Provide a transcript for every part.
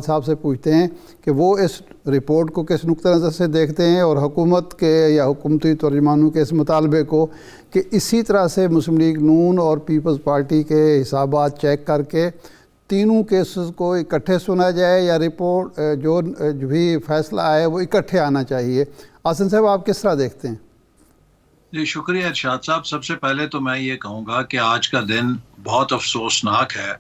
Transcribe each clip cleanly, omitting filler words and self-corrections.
صاحب سے پوچھتے ہیں کہ وہ اس رپورٹ کو کس نقطہ نظر سے دیکھتے ہیں اور حکومت کے یا حکومتی ترجمانوں کے اس مطالبے کو کہ اسی طرح سے مسلم لیگ نون اور پیپلز پارٹی کے حسابات چیک کر کے تینوں کیسز کو اکٹھے سنا جائے یا رپورٹ جو بھی فیصلہ آئے وہ اکٹھے آنا چاہیے۔ آسن صاحب آپ کس طرح دیکھتے ہیں؟ جی شکریہ ارشاد صاحب۔ سب سے پہلے تو میں یہ کہوں گا کہ آج کا دن بہت افسوسناک ہے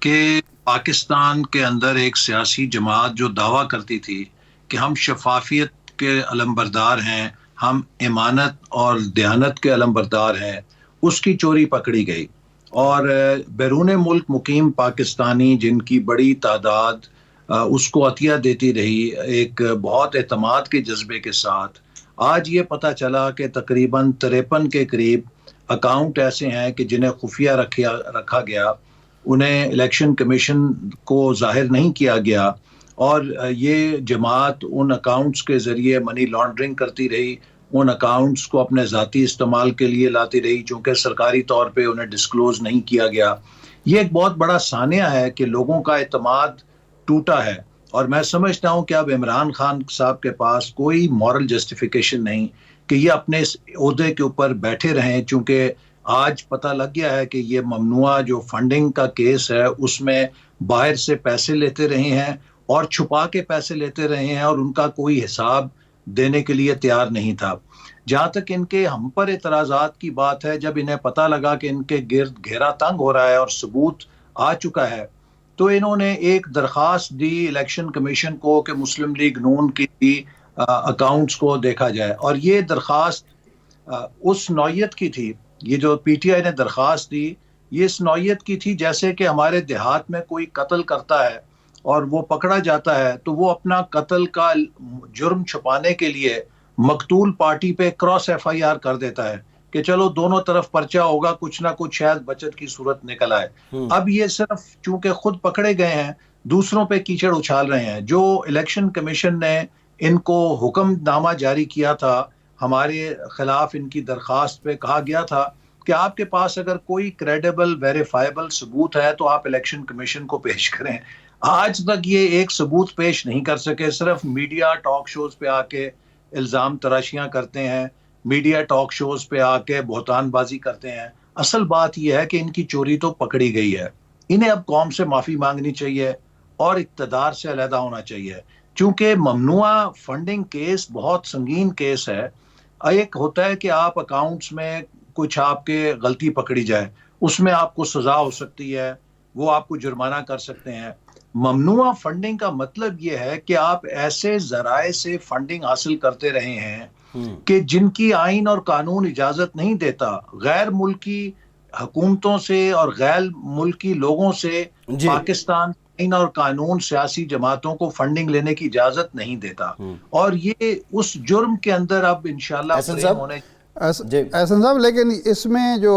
کہ پاکستان کے اندر ایک سیاسی جماعت جو دعویٰ کرتی تھی کہ ہم شفافیت کے علمبردار ہیں، ہم امانت اور دیانت کے علمبردار ہیں، اس کی چوری پکڑی گئی، اور بیرون ملک مقیم پاکستانی جن کی بڑی تعداد اس کو عطیہ دیتی رہی ایک بہت اعتماد کے جذبے کے ساتھ، آج یہ پتہ چلا کہ تقریباً 53 کے قریب اکاؤنٹ ایسے ہیں کہ جنہیں خفیہ رکھا گیا، انہیں الیکشن کمیشن کو ظاہر نہیں کیا گیا، اور یہ جماعت ان اکاؤنٹس کے ذریعے منی لانڈرنگ کرتی رہی، ان اکاؤنٹس کو اپنے ذاتی استعمال کے لیے لاتی رہی چونکہ سرکاری طور پہ انہیں ڈسکلوز نہیں کیا گیا۔ یہ ایک بہت بڑا سانحہ ہے کہ لوگوں کا اعتماد ٹوٹا ہے، اور میں سمجھتا ہوں کہ اب عمران خان صاحب کے پاس کوئی مورل جسٹیفیکیشن نہیں کہ یہ اپنے اس عہدے کے اوپر بیٹھے رہیں، چونکہ آج پتہ لگ گیا ہے کہ یہ ممنوعہ جو فنڈنگ کا کیس ہے اس میں باہر سے پیسے لیتے رہے ہیں اور چھپا کے پیسے لیتے رہے ہیں، اور ان کا کوئی حساب دینے کے لیے تیار نہیں تھا۔ جہاں تک ان کے ہم پر اعتراضات کی بات ہے، جب انہیں پتہ لگا کہ ان کے گرد گھیرا تنگ ہو رہا ہے اور ثبوت آ چکا ہے، تو انہوں نے ایک درخواست دی الیکشن کمیشن کو کہ مسلم لیگ نون کی اکاؤنٹس کو دیکھا جائے، اور یہ درخواست اس نوعیت کی تھی، یہ جو پی ٹی آئی نے درخواست دی یہ اس نوعیت کی تھی جیسے کہ ہمارے دیہات میں کوئی قتل کرتا ہے اور وہ پکڑا جاتا ہے تو وہ اپنا قتل کا جرم چھپانے کے لیے مقتول پارٹی پہ کراس ایف آئی آر کر دیتا ہے کہ چلو دونوں طرف پرچہ ہوگا، کچھ نہ کچھ شاید بچت کی صورت نکل آئے۔ اب یہ صرف چونکہ خود پکڑے گئے ہیں دوسروں پہ کیچڑ اچھال رہے ہیں۔ جو الیکشن کمیشن نے ان کو حکم نامہ جاری کیا تھا ہمارے خلاف، ان کی درخواست پہ کہا گیا تھا کہ آپ کے پاس اگر کوئی کریڈیبل ویریفائبل ثبوت ہے تو آپ الیکشن کمیشن کو پیش کریں۔ آج تک یہ ایک ثبوت پیش نہیں کر سکے، صرف میڈیا ٹاک شوز پہ آ کے الزام تراشیاں کرتے ہیں، میڈیا ٹاک شوز پہ آ کے بہتان بازی کرتے ہیں۔ اصل بات یہ ہے کہ ان کی چوری تو پکڑی گئی ہے، انہیں اب قوم سے معافی مانگنی چاہیے اور اقتدار سے علیحدہ ہونا چاہیے، چونکہ ممنوعہ فنڈنگ کیس بہت سنگین کیس ہے۔ ایک ہوتا ہے کہ آپ اکاؤنٹس میں کچھ آپ کے غلطی پکڑی جائے، اس میں آپ کو سزا ہو سکتی ہے، وہ آپ کو جرمانہ کر سکتے ہیں۔ ممنوعہ فنڈنگ کا مطلب یہ ہے کہ آپ ایسے ذرائع سے فنڈنگ حاصل کرتے رہے ہیں کہ جن کی آئین اور قانون اجازت نہیں دیتا، غیر ملکی حکومتوں سے اور غیر ملکی لوگوں سے پاکستان آئین اور قانون سیاسی جماعتوں کو فنڈنگ لینے کی اجازت نہیں دیتا، اور یہ اس جرم کے اندر اب انشاءاللہ فریم ہونے۔ احسن صاحب، لیکن اس میں جو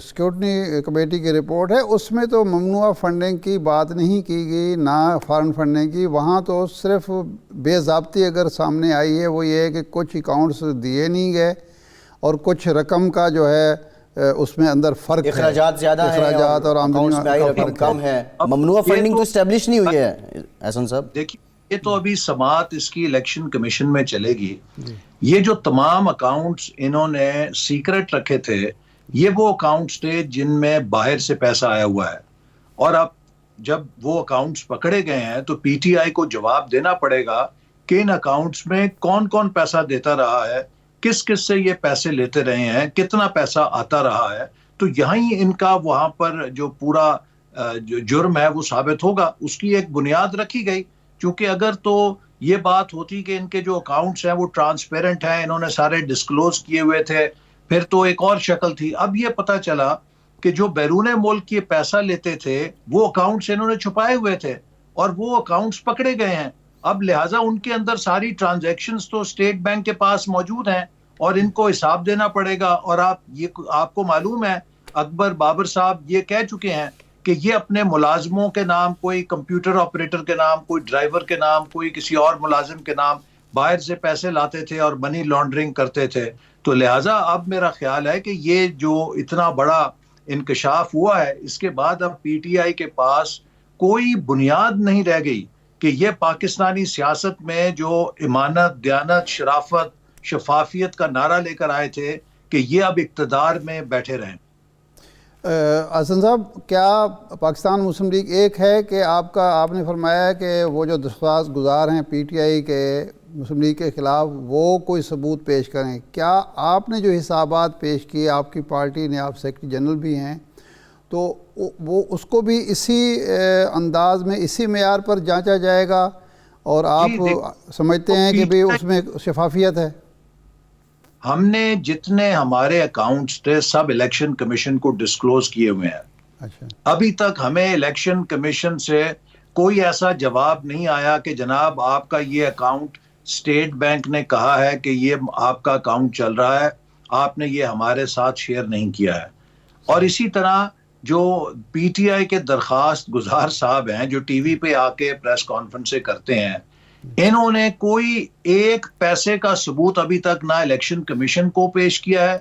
سیکیورٹی کمیٹی کی رپورٹ ہے اس میں تو ممنوعہ فنڈنگ کی بات نہیں کی گئی، نہ فارن فنڈنگ کی، وہاں تو صرف بے ضابطی اگر سامنے آئی ہے وہ یہ ہے کہ کچھ اکاؤنٹس دیے نہیں گئے اور کچھ رقم کا جو ہے اس میں اندر فرق ہے، اخراجات زیادہ ہیں، اخراجات اور آمدنی میں رقم کم ہے۔ ممنوعہ فنڈنگ تو اسٹیبلش نہیں ہوئی ہے احسن صاحب۔ دیکھیے یہ تو ابھی سماعت اس کی الیکشن کمیشن میں چلے گی۔ یہ جو تمام اکاؤنٹس انہوں نے سیکرٹ رکھے تھے یہ وہ اکاؤنٹس تھے جن میں باہر سے پیسہ آیا ہوا ہے، اور اب جب وہ اکاؤنٹس پکڑے گئے ہیں تو پی ٹی آئی کو جواب دینا پڑے گا کہ ان اکاؤنٹس میں کون کون پیسہ دیتا رہا ہے، کس کس سے یہ پیسے لیتے رہے ہیں، کتنا پیسہ آتا رہا ہے، تو یہاں ہی ان کا وہاں پر جو پورا جو جرم ہے وہ ثابت ہوگا۔ اس کی ایک بنیاد رکھی گئی، چونکہ اگر تو یہ بات ہوتی کہ ان کے جو اکاؤنٹس ہیں وہ ٹرانسپیرنٹ ہیں، انہوں نے سارے ڈسکلوز کیے ہوئے تھے، پھر تو ایک اور شکل تھی۔ اب یہ پتہ چلا کہ جو بیرون ملک یہ پیسہ لیتے تھے وہ اکاؤنٹس انہوں نے چھپائے ہوئے تھے اور وہ اکاؤنٹس پکڑے گئے ہیں۔ اب لہٰذا ان کے اندر ساری ٹرانزیکشنز تو اسٹیٹ بینک کے پاس موجود ہیں اور ان کو حساب دینا پڑے گا۔ اور آپ کو معلوم ہے اکبر بابر صاحب یہ کہہ چکے ہیں کہ یہ اپنے ملازموں کے نام، کوئی کمپیوٹر آپریٹر کے نام، کوئی ڈرائیور کے نام، کوئی کسی اور ملازم کے نام باہر سے پیسے لاتے تھے اور منی لانڈرنگ کرتے تھے۔ تو لہٰذا اب میرا خیال ہے کہ یہ جو اتنا بڑا انکشاف ہوا ہے اس کے بعد اب پی ٹی آئی کے پاس کوئی بنیاد نہیں رہ گئی کہ یہ پاکستانی سیاست میں جو امانت، دیانت، شرافت، شفافیت کا نعرہ لے کر آئے تھے کہ یہ اب اقتدار میں بیٹھے رہیں۔ حسن صاحب، کیا پاکستان مسلم لیگ ایک ہے کہ آپ نے فرمایا کہ وہ جو درخواست گزار ہیں پی ٹی آئی کے مسلم لیگ کے خلاف وہ کوئی ثبوت پیش کریں، کیا آپ نے جو حسابات پیش کیے، آپ کی پارٹی نے، آپ سیکرٹری جنرل بھی ہیں، تو وہ اس کو بھی اسی انداز میں، اسی معیار پر جانچا جائے گا اور آپ سمجھتے ہیں کہ بھی اس میں شفافیت ہے؟ ہم نے جتنے ہمارے اکاؤنٹس تھے سب الیکشن کمیشن کو ڈسکلوز کیے ہوئے ہیں۔ اچھا، ابھی تک ہمیں الیکشن کمیشن سے کوئی ایسا جواب نہیں آیا کہ جناب آپ کا یہ اکاؤنٹ اسٹیٹ بینک نے کہا ہے کہ یہ آپ کا اکاؤنٹ چل رہا ہے، آپ نے یہ ہمارے ساتھ شیئر نہیں کیا ہے۔ اور اسی طرح جو پی ٹی آئی کے درخواست گزار صاحب ہیں جو ٹی وی پہ آ کے پریس کانفرنسیں کرتے ہیں، انہوں نے کوئی ایک پیسے کا ثبوت ابھی تک نہ الیکشن کمیشن کو پیش کیا ہے،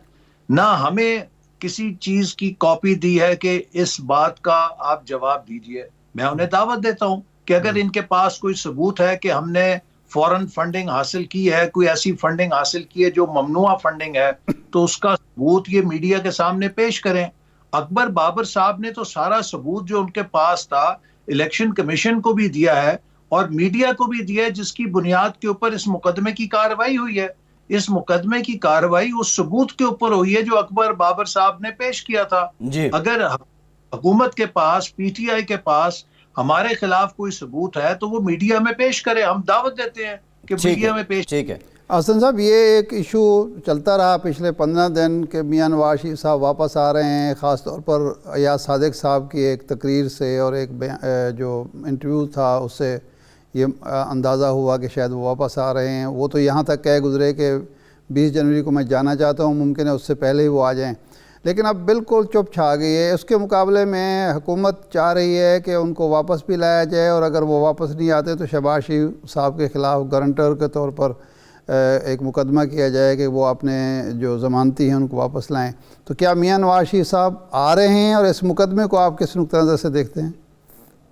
نہ ہمیں کسی چیز کی کاپی دی ہے کہ اس بات کا آپ جواب دیجئے۔ میں انہیں دعوت دیتا ہوں کہ اگر ان کے پاس کوئی ثبوت ہے کہ ہم نے فورن فنڈنگ حاصل کی ہے، کوئی ایسی فنڈنگ حاصل کی ہے جو ممنوعہ فنڈنگ ہے، تو اس کا ثبوت یہ میڈیا کے سامنے پیش کریں۔ اکبر بابر صاحب نے تو سارا ثبوت جو ان کے پاس تھا الیکشن کمیشن کو بھی دیا ہے اور میڈیا کو بھی دیا ہے، جس کی بنیاد کے اوپر اس مقدمے کی کارروائی ہوئی ہے۔ اس مقدمے کی کارروائی اس ثبوت کے اوپر ہوئی ہے جو اکبر بابر صاحب نے پیش کیا تھا۔ اگر حکومت کے پاس، پی ٹی آئی کے پاس ہمارے خلاف کوئی ثبوت ہے تو وہ میڈیا میں پیش کرے، ہم دعوت دیتے ہیں کہ میڈیا میں پیش۔ ٹھیک ہے حسن صاحب، یہ ایک ایشو چلتا رہا پچھلے 15 دن کہ میاں نواز شریف صاحب واپس آ رہے ہیں، خاص طور پر ایاز صادق صاحب کی ایک تقریر سے اور ایک جو انٹرویو تھا اس سے یہ اندازہ ہوا کہ شاید وہ واپس آ رہے ہیں۔ وہ تو یہاں تک کہہ گزرے کہ 20 جنوری کو میں جانا چاہتا ہوں، ممکن ہے اس سے پہلے ہی وہ آ جائیں، لیکن اب بالکل چپ چھا گئی ہے۔ اس کے مقابلے میں حکومت چاہ رہی ہے کہ ان کو واپس بھی لایا جائے، اور اگر وہ واپس نہیں آتے تو شہباز شریف صاحب کے خلاف گارنٹر کے طور پر ایک مقدمہ کیا جائے کہ وہ اپنے جو ضمانتی ہیں ان کو واپس لائیں۔ تو کیا میاں نواز شریف صاحب آ رہے ہیں، اور اس مقدمے کو آپ کس نقطہ نظر سے دیکھتے ہیں؟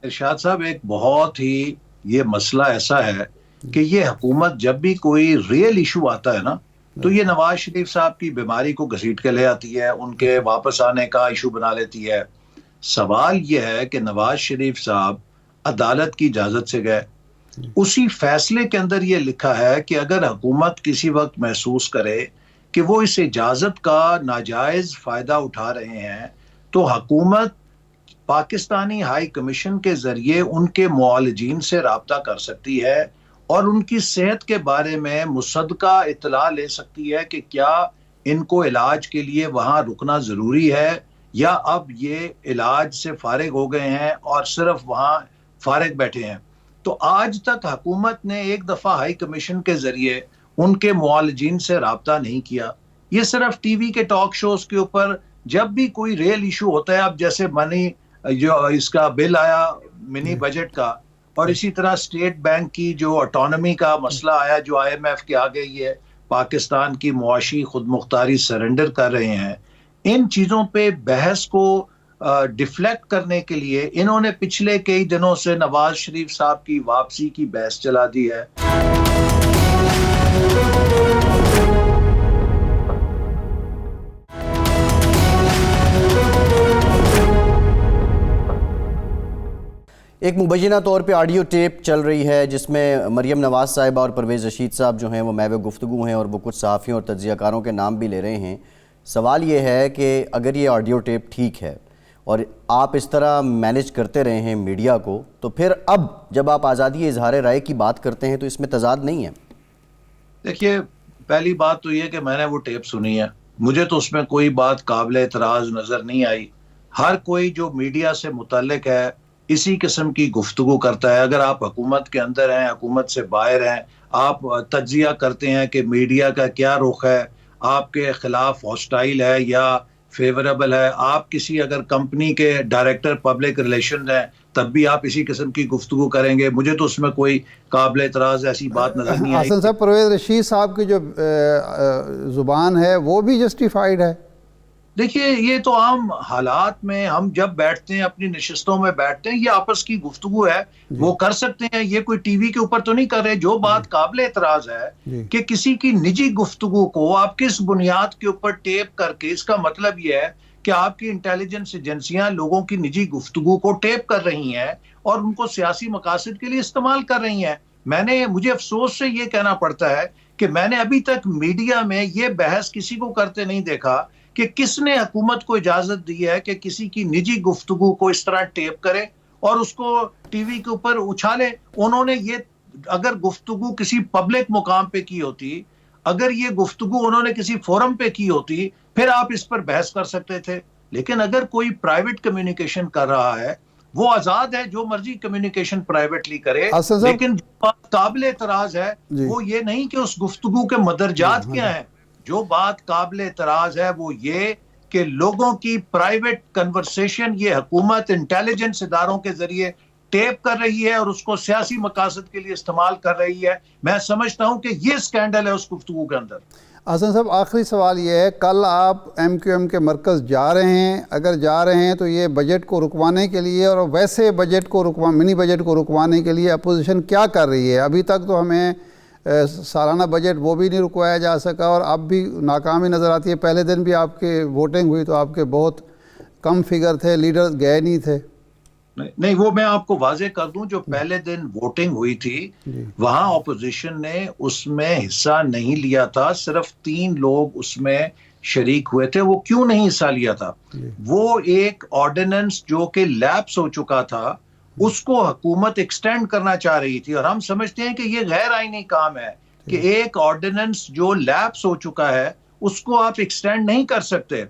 ارشاد صاحب، ایک بہت ہی یہ مسئلہ ایسا ہے کہ یہ حکومت جب بھی کوئی ریئل ایشو آتا ہے نا تو یہ نواز شریف صاحب کی بیماری کو گھسیٹ کے لے آتی ہے، ان کے واپس آنے کا ایشو بنا لیتی ہے۔ سوال یہ ہے کہ نواز شریف صاحب عدالت کی اجازت سے گئے، اسی فیصلے کے اندر یہ لکھا ہے کہ اگر حکومت کسی وقت محسوس کرے کہ وہ اس اجازت کا ناجائز فائدہ اٹھا رہے ہیں تو حکومت پاکستانی ہائی کمیشن کے ذریعے ان کے معالجین سے رابطہ کر سکتی ہے اور ان کی صحت کے بارے میں مصدقہ اطلاع لے سکتی ہے کہ کیا ان کو علاج کے لیے وہاں رکنا ضروری ہے یا اب یہ علاج سے فارغ ہو گئے ہیں اور صرف وہاں فارغ بیٹھے ہیں۔ تو آج تک حکومت نے ایک دفعہ ہائی کمیشن کے ذریعے ان کے معالجین سے رابطہ نہیں کیا۔ یہ صرف ٹی وی کے ٹاک شوز کے اوپر جب بھی کوئی ریئل ایشو ہوتا ہے، اب جیسے منی جو اس کا بل آیا منی بجٹ کا، اور اسی طرح اسٹیٹ بینک کی جو اٹانومی کا مسئلہ آیا جو آئی ایم ایف کے آگے یہ پاکستان کی معاشی خود مختاری سرنڈر کر رہے ہیں، ان چیزوں پہ بحث کو ڈیفلیکٹ کرنے کے لیے انہوں نے پچھلے کئی دنوں سے نواز شریف صاحب کی واپسی کی بحث چلا دی ہے۔ ایک مبینہ طور پہ آڈیو ٹیپ چل رہی ہے جس میں مریم نواز صاحبہ اور پرویز رشید صاحب جو ہیں وہ محو گفتگو ہیں، اور وہ کچھ صحافیوں اور تجزیہ کاروں کے نام بھی لے رہے ہیں۔ سوال یہ ہے کہ اگر یہ آڈیو ٹیپ ٹھیک ہے اور آپ اس طرح مینیج کرتے رہے ہیں میڈیا کو، تو پھر اب جب آپ آزادی اظہار رائے کی بات کرتے ہیں تو اس میں تضاد نہیں ہے؟ دیکھیے، پہلی بات تو یہ کہ میں نے وہ ٹیپ سنی ہے، مجھے تو اس میں کوئی بات قابل اعتراض نظر نہیں آئی۔ ہر کوئی جو میڈیا سے متعلق ہے اسی قسم کی گفتگو کرتا ہے۔ اگر آپ حکومت کے اندر ہیں، حکومت سے باہر ہیں، آپ تجزیہ کرتے ہیں کہ میڈیا کا کیا رخ ہے، آپ کے خلاف ہاسٹائل ہے یا فیوریبل ہے۔ آپ کسی اگر کمپنی کے ڈائریکٹر پبلک ریلیشن ہیں تب بھی آپ اسی قسم کی گفتگو کریں گے، مجھے تو اس میں کوئی قابل اعتراض ایسی بات نظر نہیں آئی۔ حسن صاحب، پرویز رشید صاحب کی جو زبان ہے وہ بھی جسٹیفائیڈ ہے؟ دیکھیے یہ تو عام حالات میں ہم جب بیٹھتے ہیں اپنی نشستوں میں بیٹھتے ہیں، یہ آپس کی گفتگو ہے، وہ کر سکتے ہیں، یہ کوئی ٹی وی کے اوپر تو نہیں کر رہے۔ جو بات قابل اعتراض ہے کہ کسی کی نجی گفتگو کو آپ کس بنیاد کے اوپر ٹیپ کر کے، اس کا مطلب یہ ہے کہ آپ کی انٹیلیجنس ایجنسیاں لوگوں کی نجی گفتگو کو ٹیپ کر رہی ہیں اور ان کو سیاسی مقاصد کے لیے استعمال کر رہی ہیں۔ مجھے افسوس سے یہ کہنا پڑتا ہے کہ میں نے ابھی تک میڈیا میں یہ بحث کسی کو کرتے نہیں دیکھا کہ کس نے حکومت کو اجازت دی ہے کہ کسی کی نجی گفتگو کو اس طرح ٹیپ کرے اور اس کو ٹی وی کے اوپر اچھالے۔ انہوں نے یہ اگر گفتگو کسی پبلک مقام پہ کی ہوتی، اگر یہ گفتگو انہوں نے کسی فورم پہ کی ہوتی، پھر آپ اس پر بحث کر سکتے تھے۔ لیکن اگر کوئی پرائیویٹ کمیونیکیشن کر رہا ہے، وہ آزاد ہے، جو مرضی کمیونیکیشن پرائیویٹلی کرے، لیکن جو بات قابل اعتراض ہے وہ یہ نہیں کہ اس گفتگو کے مدرجات کیا ہیں۔ جو بات قابل اعتراض ہے وہ یہ کہ لوگوں کی پرائیویٹ کنورسیشن یہ حکومت انٹیلیجنس اداروں کے ذریعے ٹیپ کر رہی ہے اور اس کو سیاسی مقاصد کے لیے استعمال کر رہی ہے۔ میں سمجھتا ہوں کہ یہ سکینڈل ہے اس گفتگو کے اندر۔ حسن صاحب آخری سوال یہ ہے، کل آپ ایم کیو ایم کے مرکز جا رہے ہیں، اگر جا رہے ہیں تو یہ بجٹ کو رکوانے کے لیے اور ویسے بجٹ کو منی بجٹ کو رکوانے کے لیے اپوزیشن کیا کر رہی ہے؟ ابھی تک تو ہمیں سالانہ بجٹ وہ بھی نہیں رکوایا جا سکا اور اب بھی ناکامی نظر آتی ہے۔ پہلے دن بھی آپ کے ووٹنگ ہوئی تو آپ کے بہت کم فگر تھے، لیڈر گئے نہیں تھے۔ نہیں، وہ میں آپ کو واضح کر دوں، جو پہلے دن ووٹنگ ہوئی تھی وہاں اپوزیشن نے اس میں حصہ نہیں لیا تھا، صرف 3 لوگ اس میں شریک ہوئے تھے۔ وہ کیوں نہیں حصہ لیا تھا؟ وہ ایک آرڈیننس جو کہ لیپس ہو چکا تھا اس کو حکومت ایکسٹینڈ کرنا چاہ رہی تھی، اور ہم سمجھتے ہیں کہ یہ غیر آئینی کام ہے کہ ایک آرڈیننس جو لیپس ہو چکا ہے اس کو آپ ایکسٹینڈ نہیں کر سکتے۔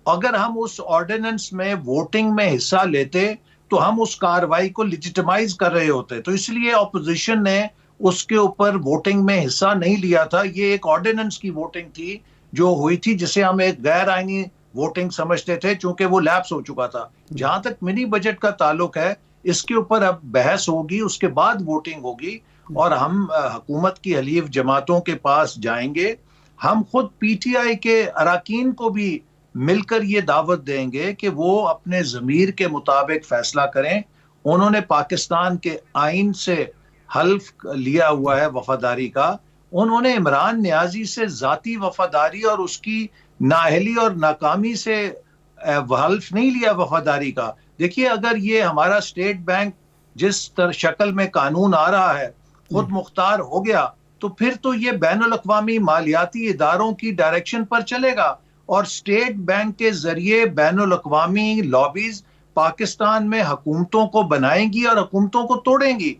اگر ہم اس آرڈیننس میں ووٹنگ میں حصہ لیتے تو ہم اس کاروائی کو لیجیٹمائز کر رہے ہوتے، تو اس لیے اپوزیشن نے اس کے اوپر ووٹنگ میں حصہ نہیں لیا تھا۔ یہ ایک آرڈیننس کی ووٹنگ تھی جو ہوئی تھی، جسے ہم ایک غیر آئینی ووٹنگ سمجھتے تھے چونکہ وہ لیپس ہو چکا تھا۔ جہاں تک منی بجٹ کا تعلق ہے، اس کے اوپر اب بحث ہوگی، اس کے بعد ووٹنگ ہوگی اور ہم حکومت کی حلیف جماعتوں کے پاس جائیں گے۔ ہم خود پی ٹی آئی کے اراکین کو بھی مل کر یہ دعوت دیں گے کہ وہ اپنے ضمیر کے مطابق فیصلہ کریں۔ انہوں نے پاکستان کے آئین سے حلف لیا ہوا ہے وفاداری کا، انہوں نے عمران نیازی سے ذاتی وفاداری اور اس کی نااہلی اور ناکامی سے حلف نہیں لیا وفاداری کا۔ دیکھیے اگر یہ ہمارا اسٹیٹ بینک جس شکل میں قانون آ رہا ہے خود مختار ہو گیا تو پھر تو یہ بین الاقوامی مالیاتی اداروں کی ڈائریکشن پر چلے گا اور اسٹیٹ بینک کے ذریعے بین الاقوامی لابیز پاکستان میں حکومتوں کو بنائیں گی اور حکومتوں کو توڑیں گی۔